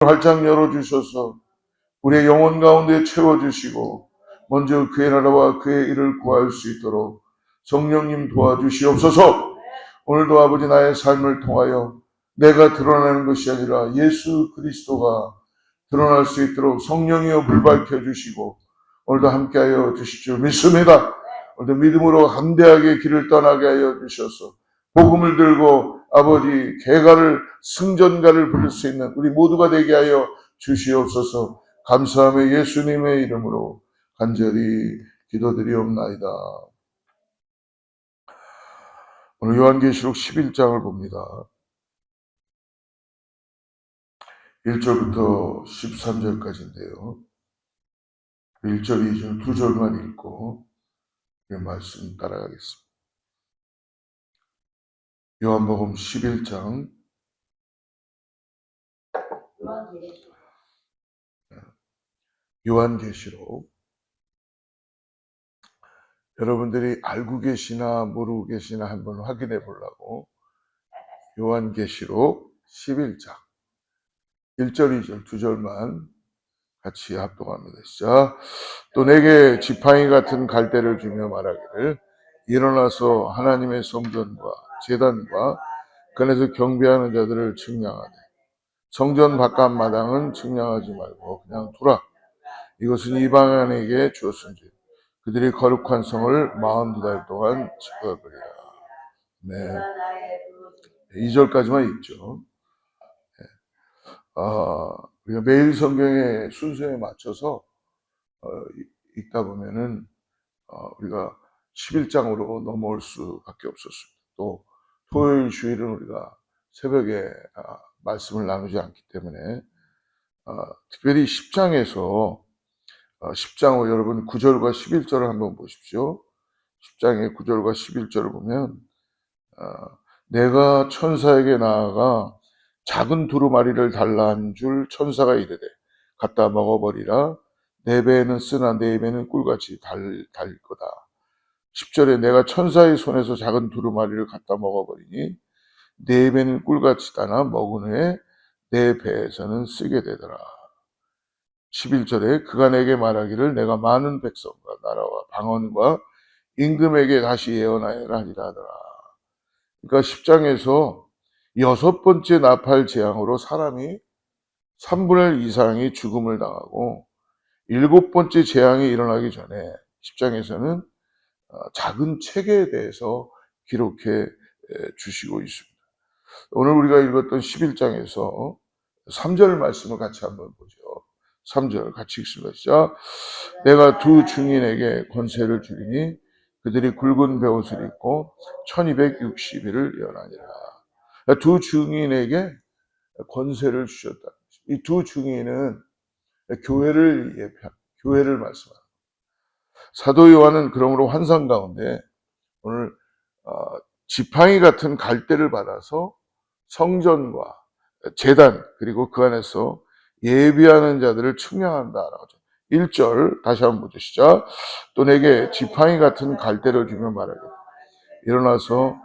활짝 열어주셔서 우리의 영혼 가운데 채워주시고 먼저 그의 나라와 그의 일을 구할 수 있도록 성령님 도와주시옵소서. 오늘도 아버지 나의 삶을 통하여 내가 드러나는 것이 아니라 예수 그리스도가 드러날 수 있도록 성령이여 불 밝혀주시고 오늘도 함께하여 주실 줄 믿습니다. 오늘도 믿음으로 담대하게 길을 떠나게 하여 주셔서 복음을 들고 아버지 개가를 승전가를 부를 수 있는 우리 모두가 되게 하여 주시옵소서. 감사하며 예수님의 이름으로 간절히 기도드리옵나이다. 오늘 요한계시록 11장을 봅니다. 1절부터 13절까지인데요. 1절, 2절, 2절만 읽고 말씀 따라가겠습니다. 요한복음 11장 요한계시록 여러분들이 알고 계시나 모르고 계시나 한번 확인해 보려고 요한계시록 11장 1절, 2절, 2절만 같이 합독합니다. 시작. 또 내게 지팡이 같은 갈대를 주며 말하기를 일어나서 하나님의 성전과 제단과 그 안에서 경배하는 자들을 측량하되 성전 바깥 마당은 측량하지 말고 그냥 두라. 이것은 이방인에게 주었은지 그들이 거룩한 성을 42달 동안 지켜버리라. 네. 2절까지만 읽죠. 우리가 매일 성경의 순서에 맞춰서 읽다 보면은 우리가 11장으로 넘어올 수밖에 없었습니다. 또 토요일 주일은 우리가 새벽에 말씀을 나누지 않기 때문에 특별히 10장에서 10장 여러분 9절과 11절을 한번 보십시오. 10장의 9절과 11절을 보면 내가 천사에게 나아가 작은 두루마리를 달라 한 줄 천사가 이르되 갖다 먹어버리라. 내 배에는 쓰나 내 배는 꿀같이 달 거다. 10절에 내가 천사의 손에서 작은 두루마리를 갖다 먹어버리니 내 배는 꿀같이 다나 먹은 후에 내 배에서는 쓰게 되더라. 11절에 그가 내게 말하기를 내가 많은 백성과 나라와 방언과 임금에게 다시 예언하여라 하니라 하더라. 그러니까 10장에서 6번째 나팔 재앙으로 사람이 3분의 1 이상이 죽음을 당하고 7번째 재앙이 일어나기 전에 10장에서는 작은 책에 대해서 기록해 주시고 있습니다. 오늘 우리가 읽었던 11장에서 3절 말씀을 같이 한번 보죠. 3절 같이 읽습니다. 시작. 내가 두 증인에게 권세를 주리니 그들이 굵은 베옷을 입고 1260일을 예언하니라. 두 증인에게 권세를 주셨다. 이 두 증인은 교회를 말씀합니다. 사도 요한은 그러므로 환상 가운데 오늘 지팡이 같은 갈대를 받아서 성전과 제단 그리고 그 안에서 예비하는 자들을 측량한다라고 하죠. 1절 다시 한번 보죠. 시작. 또 내게 지팡이 같은 갈대를 주며 말하되 일어나서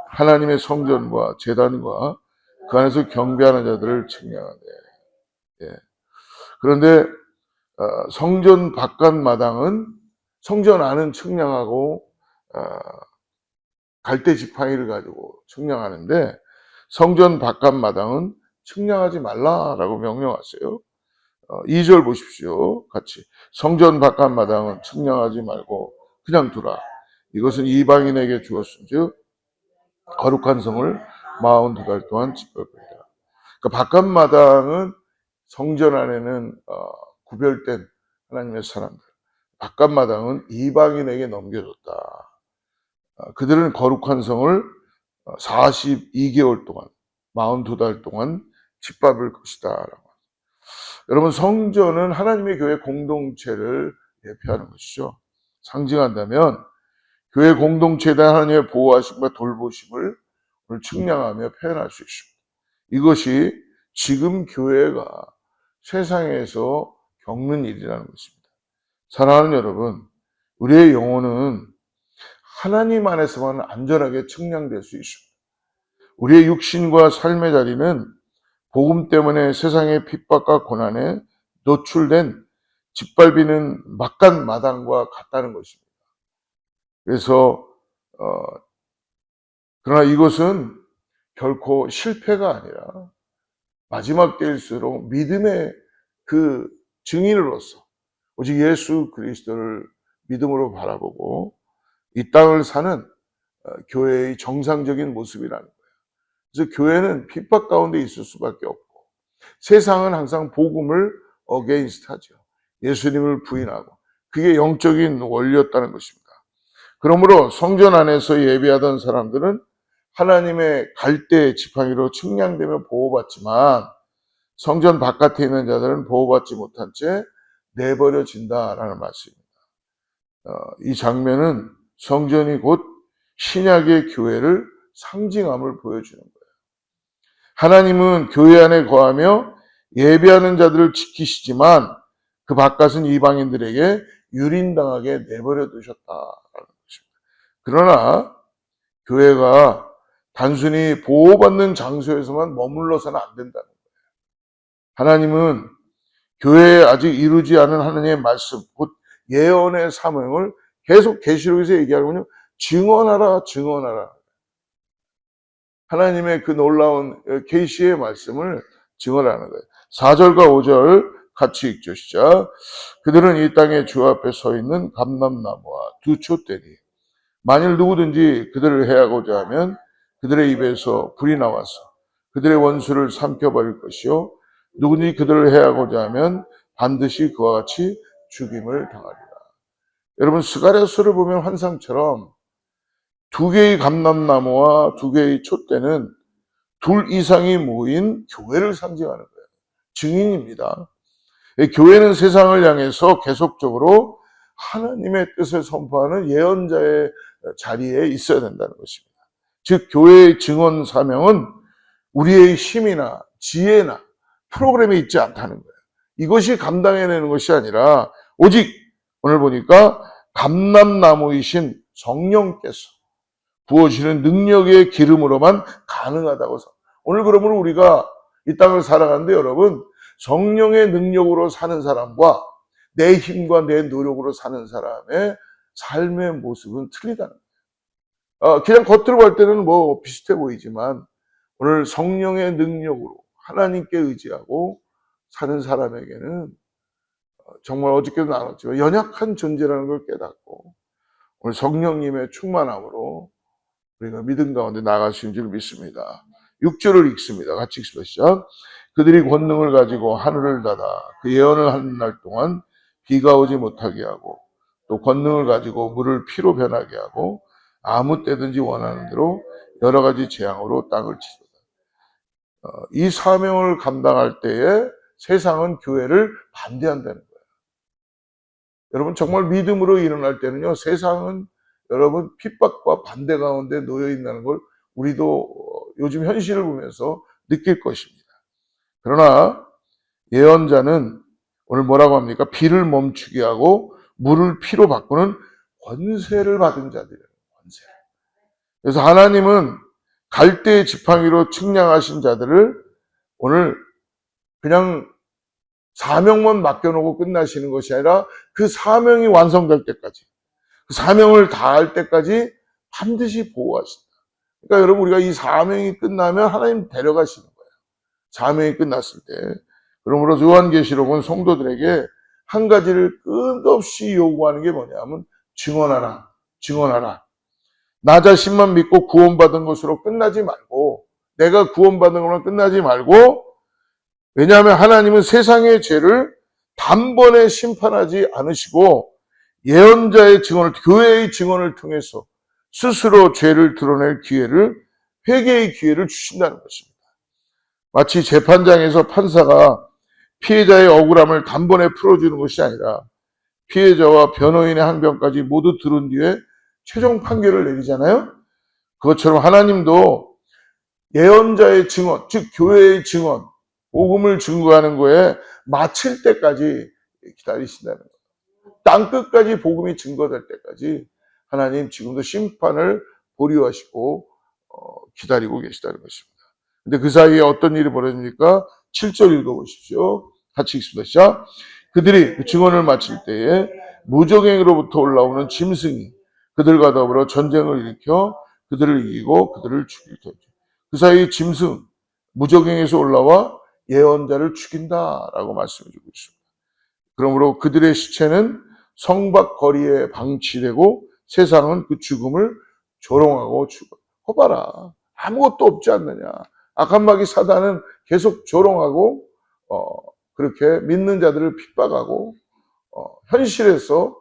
하나님의 성전과 제단과 그 안에서 경배하는 자들을 측량하되. 예. 그런데 성전 바깥 마당은 성전 안은 측량하고 갈대 지팡이를 가지고 측량하는데 성전 바깥 마당은 측량하지 말라라고 명령하세요. 2절 보십시오. 같이. 성전 바깥 마당은 측량하지 말고 그냥 두라. 이것은 이방인에게 주었은즉 거룩한 성을 42달 동안 지켜버리라. 그러니까 바깥 마당은 성전 안에는 구별된 하나님의 사람들. 바깥 마당은 이방인에게 넘겨줬다. 그들은 거룩한 성을 42개월 동안 42달 동안 짓밟을 것이다. 여러분 성전은 하나님의 교회 공동체를 대표하는 것이죠. 상징한다면 교회 공동체에 대한 하나님의 보호하심과 돌보심을 측량하며 표현할 수 있습니다. 이것이 지금 교회가 세상에서 겪는 일이라는 것입니다. 사랑하는 여러분, 우리의 영혼은 하나님 안에서만 안전하게 측량될 수 있습니다. 우리의 육신과 삶의 자리는 복음 때문에 세상의 핍박과 고난에 노출된 짓밟이는 막간 마당과 같다는 것입니다. 그래서 그러나 이것은 결코 실패가 아니라 마지막 때일수록 믿음의 그 증인으로서 오직 예수 그리스도를 믿음으로 바라보고 이 땅을 사는 교회의 정상적인 모습이라는 거예요. 그래서 교회는 핍박 가운데 있을 수밖에 없고 세상은 항상 복음을 어게인스트 하죠. 예수님을 부인하고 그게 영적인 원리였다는 것입니다. 그러므로 성전 안에서 예배하던 사람들은 하나님의 갈대 지팡이로 측량되며 보호받지만 성전 바깥에 있는 자들은 보호받지 못한 채 내버려진다라는 말씀입니다. 이 장면은 성전이 곧 신약의 교회를 상징함을 보여주는 거예요. 하나님은 교회 안에 거하며 예배하는 자들을 지키시지만 그 바깥은 이방인들에게 유린당하게 내버려 두셨다라는 것입니다. 그러나 교회가 단순히 보호받는 장소에서만 머물러서는 안 된다는 거예요. 하나님은 교회에 아직 이루지 않은 하나님의 말씀, 곧 예언의 사명을 계속 계시록에서 얘기하거든요. 증언하라, 증언하라. 하나님의 그 놀라운 계시의 말씀을 증언하는 거예요. 4절과 5절 같이 읽죠. 시작. 그들은 이 땅에 주 앞에 서 있는 감람나무와 두 촛대니 만일 누구든지 그들을 해하고자 하면 그들의 입에서 불이 나와서 그들의 원수를 삼켜버릴 것이요 누구든지 그들을 해하고자 하면 반드시 그와 같이 죽임을 당하리라. 여러분 스가랴서를 보면 환상처럼 두 개의 감람나무와 두 개의 촛대는 둘 이상이 모인 교회를 상징하는 거예요. 증인입니다. 교회는 세상을 향해서 계속적으로 하나님의 뜻을 선포하는 예언자의 자리에 있어야 된다는 것입니다. 즉 교회의 증언 사명은 우리의 힘이나 지혜나 프로그램이 있지 않다는 거예요. 이것이 감당해내는 것이 아니라 오직 오늘 보니까 감람나무이신 성령께서 부어주시는 능력의 기름으로만 가능하다고. 오늘 그러므로 우리가 이 땅을 살아가는데 여러분 성령의 능력으로 사는 사람과 내 힘과 내 노력으로 사는 사람의 삶의 모습은 틀리다는 거예요. 그냥 겉으로 볼 때는 뭐 비슷해 보이지만 오늘 성령의 능력으로 하나님께 의지하고 사는 사람에게는 정말 어저께도 나눴지만 연약한 존재라는 걸 깨닫고 오늘 성령님의 충만함으로 우리가 믿음 가운데 나아갈 수 있는 줄 믿습니다. 6절을 읽습니다. 같이 읽습니다. 시작. 그들이 권능을 가지고 하늘을 닫아 그 예언을 하는 날 동안 비가 오지 못하게 하고 또 권능을 가지고 물을 피로 변하게 하고 아무 때든지 원하는 대로 여러 가지 재앙으로 땅을 치도다. 이 사명을 감당할 때에 세상은 교회를 반대한다는 거예요. 여러분 정말 믿음으로 일어날 때는요. 세상은 여러분 핍박과 반대 가운데 놓여 있다는 걸 우리도 요즘 현실을 보면서 느낄 것입니다. 그러나 예언자는 오늘 뭐라고 합니까? 비를 멈추게 하고 물을 피로 바꾸는 권세를 받은 자들이에요. 권세. 그래서 하나님은 갈대의 지팡이로 측량하신 자들을 오늘 그냥 사명만 맡겨놓고 끝나시는 것이 아니라 그 사명이 완성될 때까지 그 사명을 다할 때까지 반드시 보호하신다. 그러니까 여러분 우리가 이 사명이 끝나면 하나님 데려가시는 거예요. 사명이 끝났을 때. 그러므로 요한계시록은 성도들에게 한 가지를 끝없이 요구하는 게 뭐냐면 증언하라. 증언하라. 나 자신만 믿고 구원받은 것으로 끝나지 말고 내가 구원받은 것만 끝나지 말고 왜냐하면 하나님은 세상의 죄를 단번에 심판하지 않으시고 예언자의 증언을 교회의 증언을 통해서 스스로 죄를 드러낼 기회를 회개의 기회를 주신다는 것입니다. 마치 재판장에서 판사가 피해자의 억울함을 단번에 풀어주는 것이 아니라 피해자와 변호인의 항변까지 모두 들은 뒤에 최종 판결을 내리잖아요. 그것처럼 하나님도 예언자의 증언, 즉 교회의 증언, 복음을 증거하는 거에 마칠 때까지 기다리신다는 거예요. 땅끝까지 복음이 증거될 때까지 하나님 지금도 심판을 보류하시고 기다리고 계시다는 것입니다. 근데 그 사이에 어떤 일이 벌어집니까? 7절 읽어보십시오. 같이 읽습니다. 시작. 그들이 그 증언을 마칠 때에 무적행으로부터 올라오는 짐승이 그들과 더불어 전쟁을 일으켜 그들을 이기고 그들을 죽일 터이죠. 그 사이 짐승, 무적행에서 올라와 예언자를 죽인다라고 말씀해 주고 있습니다. 그러므로 그들의 시체는 성곽 거리에 방치되고 세상은 그 죽음을 조롱하고 죽어. 봐라. 아무것도 없지 않느냐. 악한 마귀 사단은 계속 조롱하고 그렇게 믿는 자들을 핍박하고 현실에서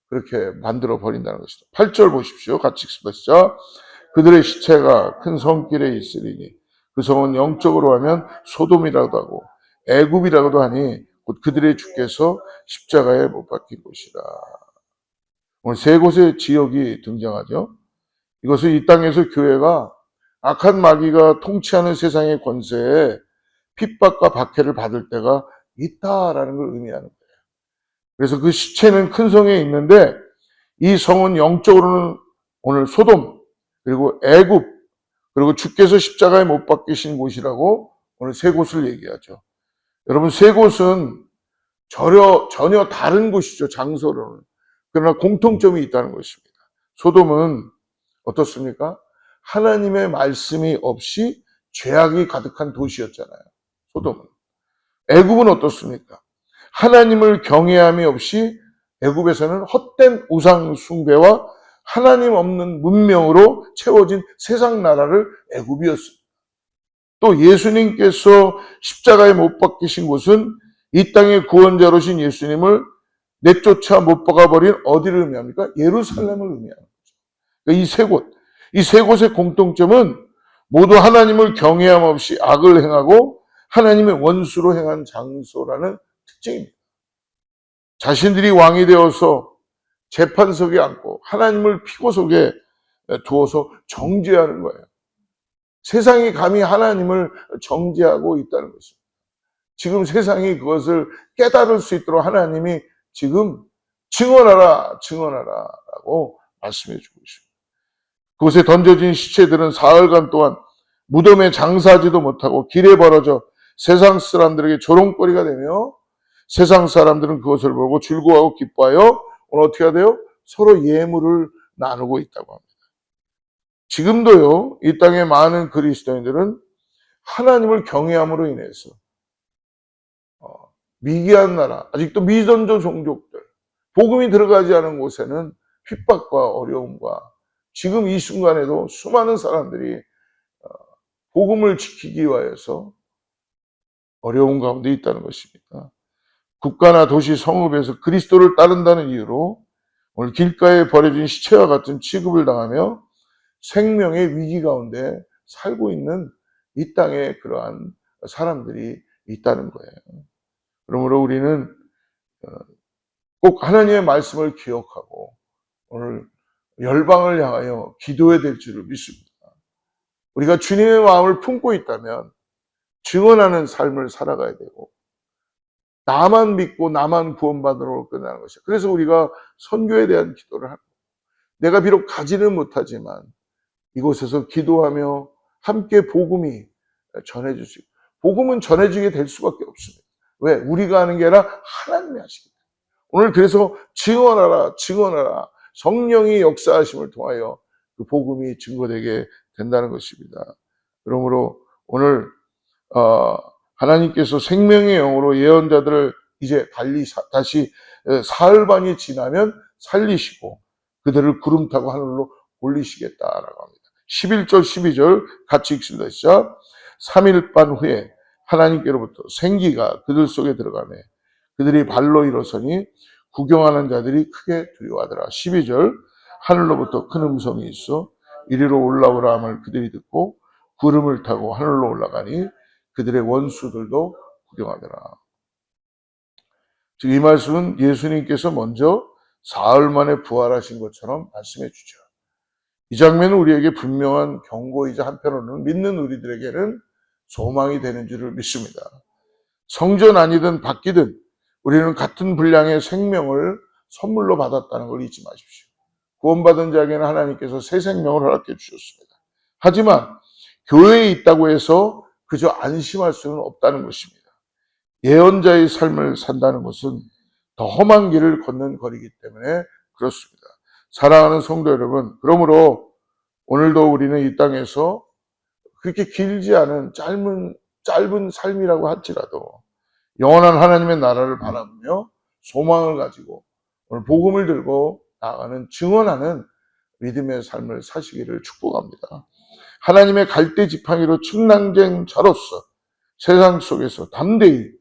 그렇게 만들어 버린다는 것이다. 8절 보십시오. 같이 읽습니다. 시작. 그들의 시체가 큰 성길에 있으리니 그 성은 영적으로 하면 소돔이라고도 하고 애굽이라고도 하니 곧 그들의 주께서 십자가에 못 박힌 곳이라. 오늘 세 곳의 지역이 등장하죠. 이것은 이 땅에서 교회가 악한 마귀가 통치하는 세상의 권세에 핍박과 박해를 받을 때가 있다라는 걸 의미하는 거예요. 그래서 그 시체는 큰 성에 있는데 이 성은 영적으로는 오늘 소돔 그리고 애굽 그리고 주께서 십자가에 못 박히신 곳이라고 오늘 세 곳을 얘기하죠. 여러분 세 곳은 전혀 다른 곳이죠. 장소로는. 그러나 공통점이 있다는 것입니다. 소돔은 어떻습니까? 하나님의 말씀이 없이 죄악이 가득한 도시였잖아요. 소돔은. 애굽은 어떻습니까? 하나님을 경외함이 없이 애굽에서는 헛된 우상 숭배와 하나님 없는 문명으로 채워진 세상 나라를 애굽이었습니다. 또 예수님께서 십자가에 못 박히신 곳은 이 땅의 구원자로신 예수님을 내쫓아 못 박아버린 어디를 의미합니까? 예루살렘을 의미하는 거죠. 그러니까 이 세 곳의 공통점은 모두 하나님을 경외함 없이 악을 행하고 하나님의 원수로 행한 장소라는 특징입니다. 자신들이 왕이 되어서 재판석에 앉고 하나님을 피고석에 두어서 정죄하는 거예요. 세상이 감히 하나님을 정죄하고 있다는 것입니다. 지금 세상이 그것을 깨달을 수 있도록 하나님이 지금 증언하라 라고 말씀해 주고 있습니다. 그곳에 던져진 시체들은 사흘간 동안 무덤에 장사하지도 못하고 길에 벌어져 세상 사람들에게 조롱거리가 되며 세상 사람들은 그것을 보고 즐거워하고 기뻐하여 오늘 어떻게 해야 돼요? 서로 예물을 나누고 있다고 합니다. 지금도요, 이 땅의 많은 그리스도인들은 하나님을 경외함으로 인해서 미개한 나라, 아직도 미전조 종족들, 복음이 들어가지 않은 곳에는 핍박과 어려움과 지금 이 순간에도 수많은 사람들이 복음을 지키기 위해서 어려운 가운데 있다는 것입니다. 국가나 도시 성읍에서 그리스도를 따른다는 이유로 오늘 길가에 버려진 시체와 같은 취급을 당하며 생명의 위기 가운데 살고 있는 이 땅에 그러한 사람들이 있다는 거예요. 그러므로 우리는 꼭 하나님의 말씀을 기억하고 오늘 열방을 향하여 기도해야 될 줄을 믿습니다. 우리가 주님의 마음을 품고 있다면 증언하는 삶을 살아가야 되고 나만 믿고 나만 구원받으러 끝나는 것이야. 그래서 우리가 선교에 대한 기도를 하고 내가 비록 가지는 못하지만 이곳에서 기도하며 함께 복음이 전해질 수 있고 복음은 전해지게 될 수밖에 없습니다. 왜? 우리가 하는 게 아니라 하나님이 하시기 때문에. 오늘 그래서 증언하라 성령이 역사하심을 통하여 그 복음이 증거되게 된다는 것입니다. 그러므로 오늘 하나님께서 생명의 영으로 예언자들을 이제 다시 사흘반이 지나면 살리시고 그들을 구름 타고 하늘로 올리시겠다라고 합니다. 11절 12절 같이 읽습니다. 시작. 3일반 후에 하나님께로부터 생기가 그들 속에 들어가매 그들이 발로 일어서니 구경하는 자들이 크게 두려워하더라. 12절 하늘로부터 큰 음성이 있어 이리로 올라오라 함을 그들이 듣고 구름을 타고 하늘로 올라가니 그들의 원수들도 구경하더라. 즉 이 말씀은 예수님께서 먼저 사흘 만에 부활하신 것처럼 말씀해 주죠. 이 장면은 우리에게 분명한 경고이자 한편으로는 믿는 우리들에게는 소망이 되는 줄을 믿습니다. 성전 아니든 바뀌든 우리는 같은 분량의 생명을 선물로 받았다는 걸 잊지 마십시오. 구원받은 자에게는 하나님께서 새 생명을 허락해 주셨습니다. 하지만 교회에 있다고 해서 그저 안심할 수는 없다는 것입니다. 예언자의 삶을 산다는 것은 더 험한 길을 걷는 거리이기 때문에 그렇습니다. 사랑하는 성도 여러분, 그러므로 오늘도 우리는 이 땅에서 그렇게 길지 않은 짧은 삶이라고 할지라도 영원한 하나님의 나라를 바라보며 소망을 가지고 오늘 복음을 들고 나아가는 증언하는 믿음의 삶을 사시기를 축복합니다. 하나님의 갈대 지팡이로 측량쟁자로서 세상 속에서 담대히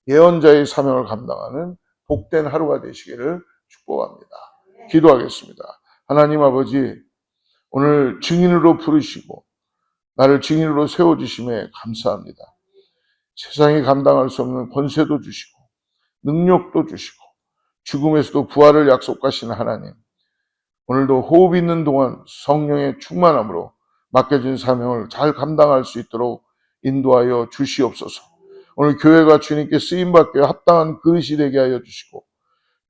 예언자의 사명을 감당하는 복된 하루가 되시기를 축복합니다. 기도하겠습니다. 하나님 아버지, 오늘 증인으로 부르시고 나를 증인으로 세워주심에 감사합니다. 세상이 감당할 수 없는 권세도 주시고 능력도 주시고 죽음에서도 부활을 약속하시는 하나님, 오늘도 호흡 있는 동안 성령의 충만함으로 맡겨진 사명을 잘 감당할 수 있도록 인도하여 주시옵소서. 오늘 교회가 주님께 쓰임받게 합당한 그릇이 되게 하여 주시고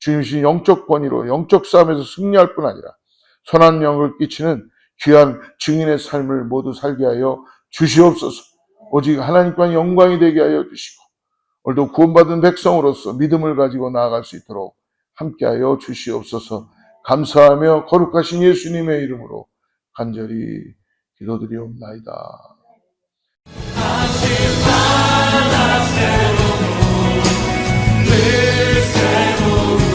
주님신 영적 권위로 영적 싸움에서 승리할 뿐 아니라 선한 영을 끼치는 귀한 증인의 삶을 모두 살게 하여 주시옵소서. 오직 하나님과 영광이 되게 하여 주시고 오늘도 구원받은 백성으로서 믿음을 가지고 나아갈 수 있도록 함께하여 주시옵소서. 감사하며 거룩하신 예수님의 이름으로 간절히 기도드리옵나이다. 다시 살아 새로운 늘 새로운